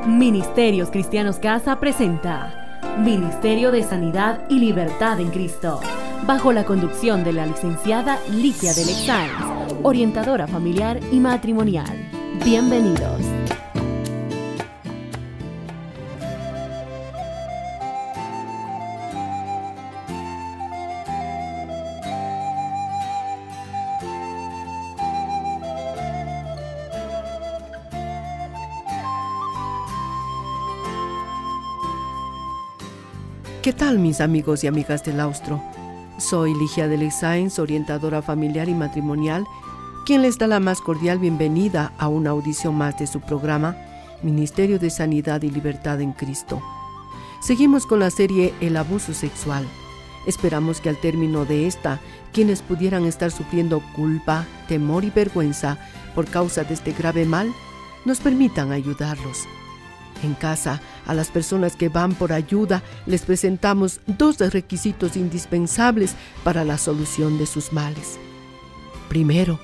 Ministerios Cristianos Casa presenta Ministerio de Sanidad y Libertad en Cristo, bajo la conducción de la licenciada Ligia de Lexáenz, orientadora familiar y matrimonial. Bienvenidos. ¿Qué tal, mis amigos y amigas del Austro? Soy Ligia de Lexáenz, orientadora familiar y matrimonial, quien les da la más cordial bienvenida a una audición más de su programa Ministerio de Sanidad y Libertad en Cristo. Seguimos con la serie El abuso sexual. Esperamos que al término de esta, quienes pudieran estar sufriendo culpa, temor y vergüenza por causa de este grave mal, nos permitan ayudarlos. En casa, a las personas que van por ayuda, les presentamos dos requisitos indispensables para la solución de sus males. Primero,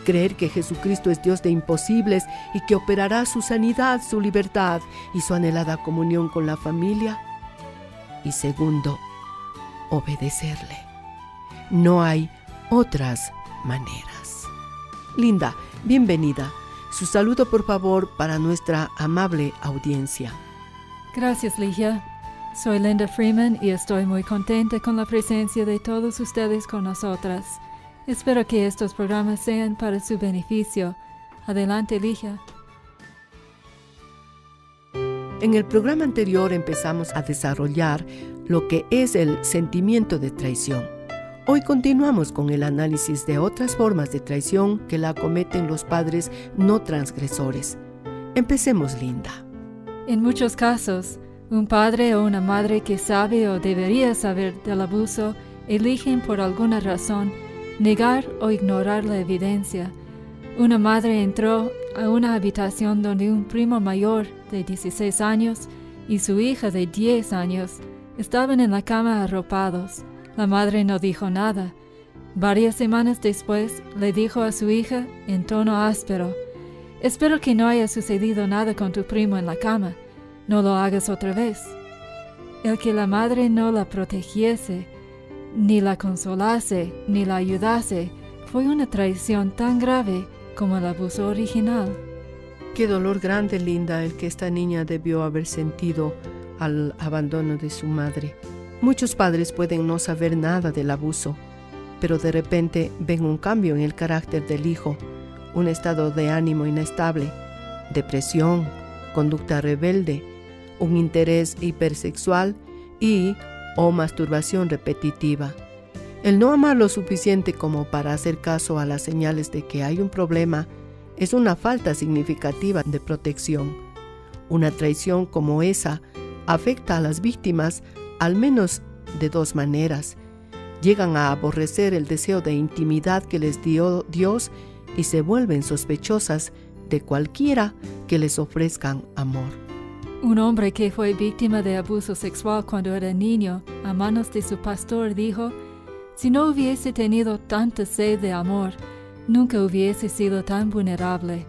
creer que Jesucristo es Dios de imposibles y que operará su sanidad, su libertad y su anhelada comunión con la familia. Y segundo, obedecerle. No hay otras maneras. Linda, bienvenida. Su saludo, por favor, para nuestra amable audiencia. Gracias, Ligia. Soy Linda Freeman y estoy muy contenta con la presencia de todos ustedes con nosotras. Espero que estos programas sean para su beneficio. Adelante, Ligia. En el programa anterior empezamos a desarrollar lo que es el sentimiento de traición. Hoy continuamos con el análisis de otras formas de traición que la cometen los padres no transgresores. Empecemos, Linda. En muchos casos, un padre o una madre que sabe o debería saber del abuso eligen por alguna razón negar o ignorar la evidencia. Una madre entró a una habitación donde un primo mayor de 16 años y su hija de 10 años estaban en la cama arropados. La madre no dijo nada. Varias semanas después le dijo a su hija en tono áspero: «Espero que no haya sucedido nada con tu primo en la cama. No lo hagas otra vez». El que la madre no la protegiese, ni la consolase, ni la ayudase, fue una traición tan grave como el abuso original. Qué dolor grande, Linda, el que esta niña debió haber sentido al abandono de su madre. Muchos padres pueden no saber nada del abuso, pero de repente ven un cambio en el carácter del hijo, un estado de ánimo inestable, depresión, conducta rebelde, un interés hipersexual o masturbación repetitiva. El no amar lo suficiente como para hacer caso a las señales de que hay un problema es una falta significativa de protección. Una traición como esa afecta a las víctimas al menos de dos maneras. Llegan a aborrecer el deseo de intimidad que les dio Dios y se vuelven sospechosas de cualquiera que les ofrezcan amor. Un hombre que fue víctima de abuso sexual cuando era niño a manos de su pastor dijo: «Si no hubiese tenido tanta sed de amor, nunca hubiese sido tan vulnerable».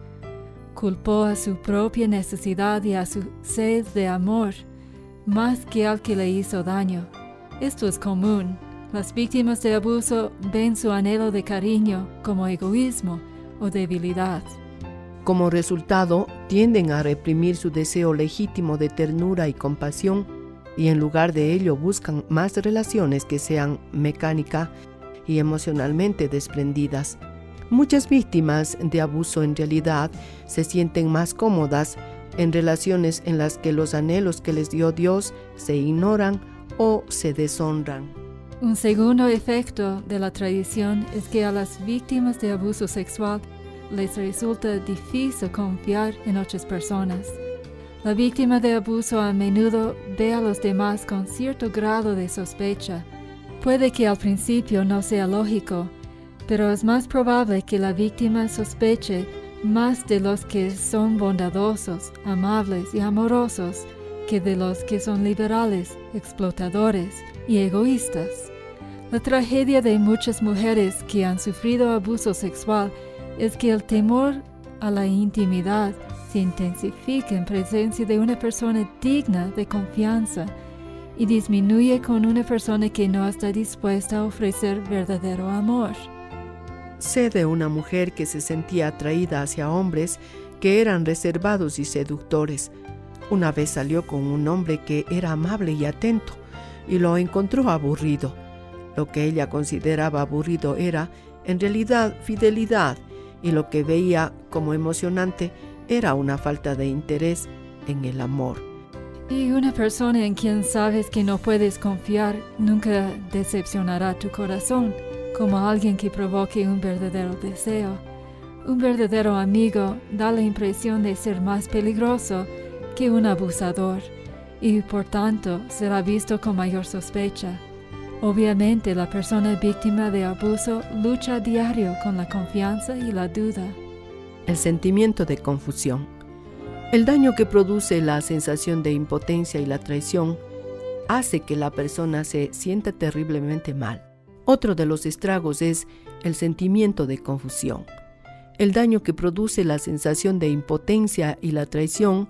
Culpó a su propia necesidad y a su sed de amor más que al que le hizo daño. Esto es común. Las víctimas de abuso ven su anhelo de cariño como egoísmo o debilidad. Como resultado, tienden a reprimir su deseo legítimo de ternura y compasión y en lugar de ello buscan más relaciones que sean mecánica y emocionalmente desprendidas. Muchas víctimas de abuso en realidad se sienten más cómodas en relaciones en las que los anhelos que les dio Dios se ignoran o se deshonran. Un segundo efecto de la tradición es que a las víctimas de abuso sexual les resulta difícil confiar en otras personas. La víctima de abuso a menudo ve a los demás con cierto grado de sospecha. Puede que al principio no sea lógico, pero es más probable que la víctima sospeche más de los que son bondadosos, amables y amorosos que de los que son liberales, explotadores y egoístas. La tragedia de muchas mujeres que han sufrido abuso sexual es que el temor a la intimidad se intensifica en presencia de una persona digna de confianza y disminuye con una persona que no está dispuesta a ofrecer verdadero amor. Sé de una mujer que se sentía atraída hacia hombres que eran reservados y seductores. Una vez salió con un hombre que era amable y atento y lo encontró aburrido. Lo que ella consideraba aburrido era, en realidad, fidelidad, y lo que veía como emocionante era una falta de interés en el amor. Y una persona en quien sabes que no puedes confiar nunca decepcionará tu corazón, como alguien que provoque un verdadero deseo. Un verdadero amigo da la impresión de ser más peligroso que un abusador, y por tanto será visto con mayor sospecha. Obviamente, la persona víctima de abuso lucha a diario con la confianza y la duda. El sentimiento de confusión. El daño que produce la sensación de impotencia y la traición hace que la persona se sienta terriblemente mal. Otro de los estragos es el sentimiento de confusión. El daño que produce la sensación de impotencia y la traición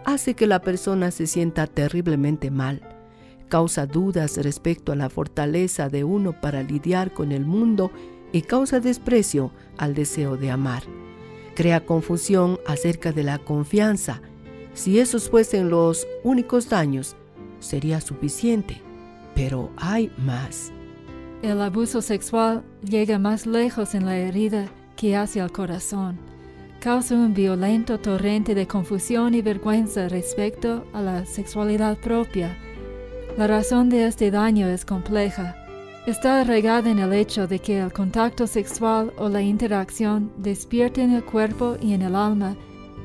hace que la persona se sienta terriblemente mal. Causa dudas respecto a la fortaleza de uno para lidiar con el mundo y causa desprecio al deseo de amar. Crea confusión acerca de la confianza. Si esos fuesen los únicos daños, sería suficiente, pero hay más. El abuso sexual llega más lejos en la herida que hacia el corazón. Causa un violento torrente de confusión y vergüenza respecto a la sexualidad propia. La razón de este daño es compleja. Está arraigada en el hecho de que el contacto sexual o la interacción despierta en el cuerpo y en el alma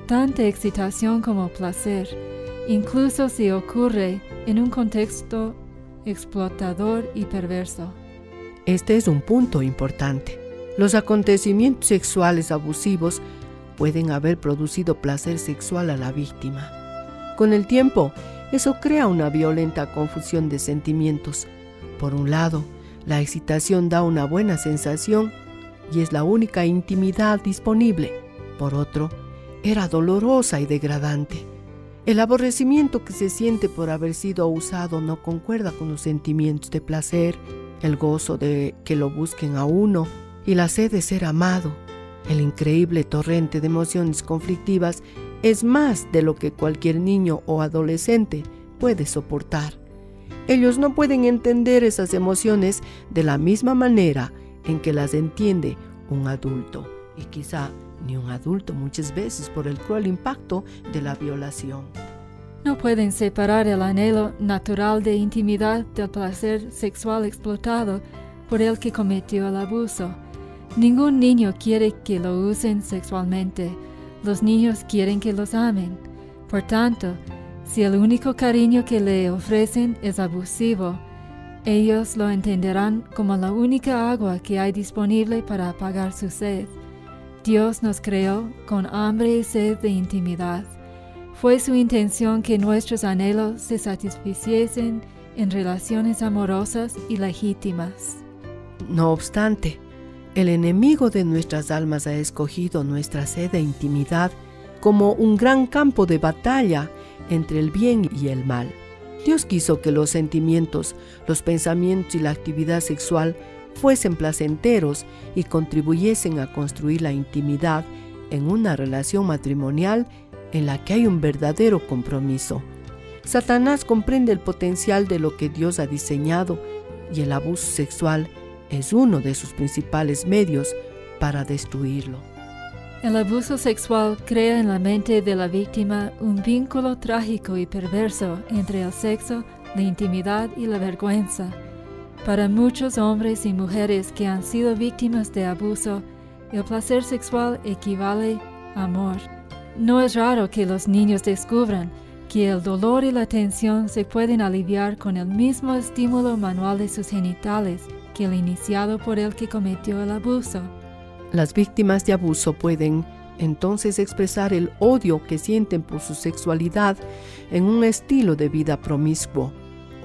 tanta excitación como placer, incluso si ocurre en un contexto explotador y perverso. Este es un punto importante. Los acontecimientos sexuales abusivos pueden haber producido placer sexual a la víctima. Con el tiempo, eso crea una violenta confusión de sentimientos. Por un lado, la excitación da una buena sensación y es la única intimidad disponible. Por otro, era dolorosa y degradante. El aborrecimiento que se siente por haber sido usado no concuerda con los sentimientos de placer, el gozo de que lo busquen a uno y la sed de ser amado. El increíble torrente de emociones conflictivas es más de lo que cualquier niño o adolescente puede soportar. Ellos no pueden entender esas emociones de la misma manera en que las entiende un adulto, y quizá ni un adulto muchas veces por el cruel impacto de la violación. No pueden separar el anhelo natural de intimidad del placer sexual explotado por el que cometió el abuso. Ningún niño quiere que lo usen sexualmente. Los niños quieren que los amen. Por tanto, si el único cariño que le ofrecen es abusivo, ellos lo entenderán como la única agua que hay disponible para apagar su sed. Dios nos creó con hambre y sed de intimidad. Fue su intención que nuestros anhelos se satisficiesen en relaciones amorosas y legítimas. No obstante, el enemigo de nuestras almas ha escogido nuestra sed de intimidad como un gran campo de batalla entre el bien y el mal. Dios quiso que los sentimientos, los pensamientos y la actividad sexual fuesen placenteros y contribuyesen a construir la intimidad en una relación matrimonial en la que hay un verdadero compromiso. Satanás comprende el potencial de lo que Dios ha diseñado y el abuso sexual es uno de sus principales medios para destruirlo. El abuso sexual crea en la mente de la víctima un vínculo trágico y perverso entre el sexo, la intimidad y la vergüenza. Para muchos hombres y mujeres que han sido víctimas de abuso, el placer sexual equivale a amor. No es raro que los niños descubran que el dolor y la tensión se pueden aliviar con el mismo estímulo manual de sus genitales que el iniciado por el que cometió el abuso. Las víctimas de abuso pueden entonces expresar el odio que sienten por su sexualidad en un estilo de vida promiscuo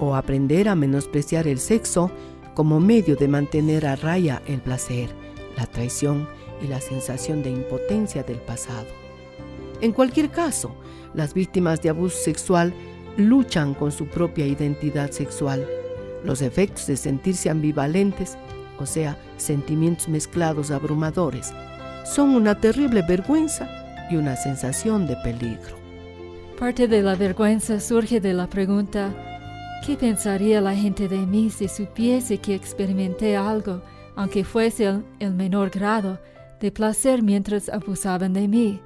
o aprender a menospreciar el sexo como medio de mantener a raya el placer, la traición y la sensación de impotencia del pasado. En cualquier caso, las víctimas de abuso sexual luchan con su propia identidad sexual. Los efectos de sentirse ambivalentes, o sea, sentimientos mezclados abrumadores, son una terrible vergüenza y una sensación de peligro. Parte de la vergüenza surge de la pregunta: ¿qué pensaría la gente de mí si supiese que experimenté algo, aunque fuese el menor grado, de placer mientras abusaban de mí?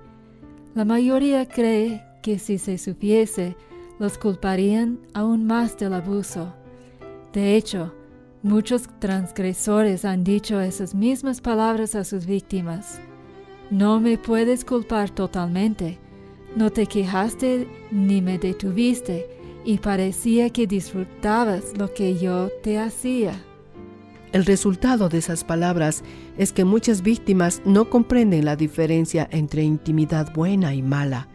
La mayoría cree que si se supiese, los culparían aún más del abuso. De hecho, muchos transgresores han dicho esas mismas palabras a sus víctimas. No me puedes culpar totalmente. No te quejaste ni me detuviste, y parecía que disfrutabas lo que yo te hacía. El resultado de esas palabras es que muchas víctimas no comprenden la diferencia entre intimidad buena y mala.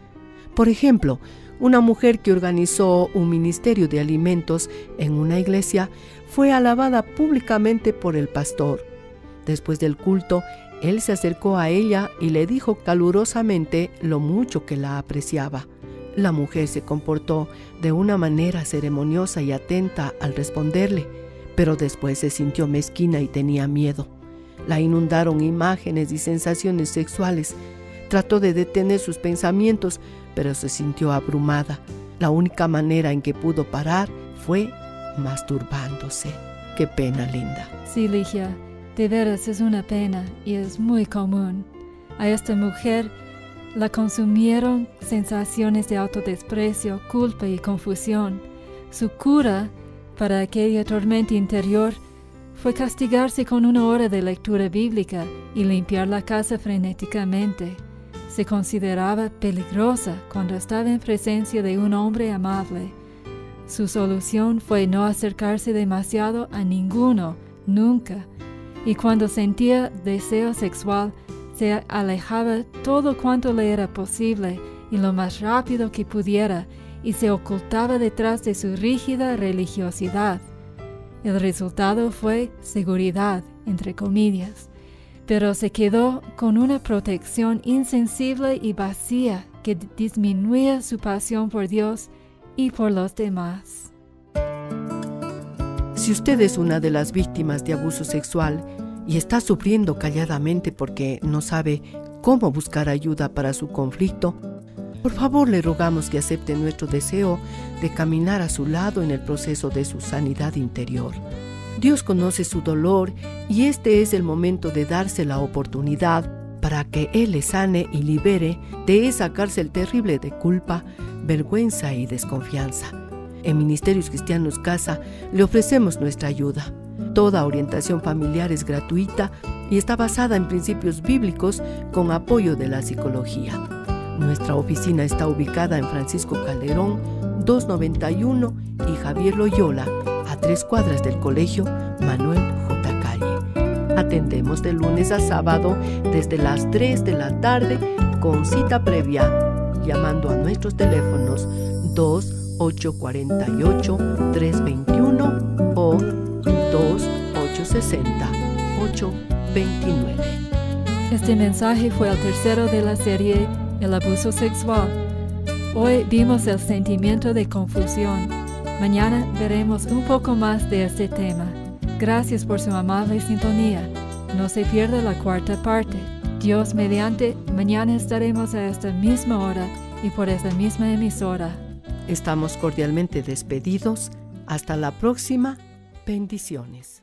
Por ejemplo, una mujer que organizó un ministerio de alimentos en una iglesia fue alabada públicamente por el pastor. Después del culto, él se acercó a ella y le dijo calurosamente lo mucho que la apreciaba. La mujer se comportó de una manera ceremoniosa y atenta al responderle, pero después se sintió mezquina y tenía miedo. La inundaron imágenes y sensaciones sexuales. Trató de detener sus pensamientos, pero se sintió abrumada. La única manera en que pudo parar fue masturbándose. ¡Qué pena, Linda! Sí, Ligia, de veras es una pena y es muy común. A esta mujer la consumieron sensaciones de autodesprecio, culpa y confusión. Su cura para aquella tormenta interior fue castigarse con 1 hora de lectura bíblica y limpiar la casa frenéticamente. Se consideraba peligrosa cuando estaba en presencia de un hombre amable. Su solución fue no acercarse demasiado a ninguno, nunca, y cuando sentía deseo sexual, se alejaba todo cuanto le era posible y lo más rápido que pudiera, y se ocultaba detrás de su rígida religiosidad. El resultado fue seguridad, entre comillas, pero se quedó con una protección insensible y vacía que disminuía su pasión por Dios y por los demás. Si usted es una de las víctimas de abuso sexual y está sufriendo calladamente porque no sabe cómo buscar ayuda para su conflicto, por favor le rogamos que acepte nuestro deseo de caminar a su lado en el proceso de su sanidad interior. Dios conoce su dolor y este es el momento de darse la oportunidad para que Él le sane y libere de esa cárcel terrible de culpa, vergüenza y desconfianza. En Ministerios Cristianos Casa le ofrecemos nuestra ayuda. Toda orientación familiar es gratuita y está basada en principios bíblicos con apoyo de la psicología. Nuestra oficina está ubicada en Francisco Calderón, 291 y Javier Loyola, a 3 cuadras del Colegio Manuel J. Calle. Atendemos de lunes a sábado desde las 3 de la tarde con cita previa, llamando a nuestros teléfonos 2848-321 o 2860-829. Este mensaje fue el tercero de la serie El abuso sexual. Hoy vimos el sentimiento de confusión. Mañana veremos un poco más de este tema. Gracias por su amable sintonía. No se pierda la 4ª parte. Dios mediante, mañana estaremos a esta misma hora y por esta misma emisora. Estamos cordialmente despedidos. Hasta la próxima. Bendiciones.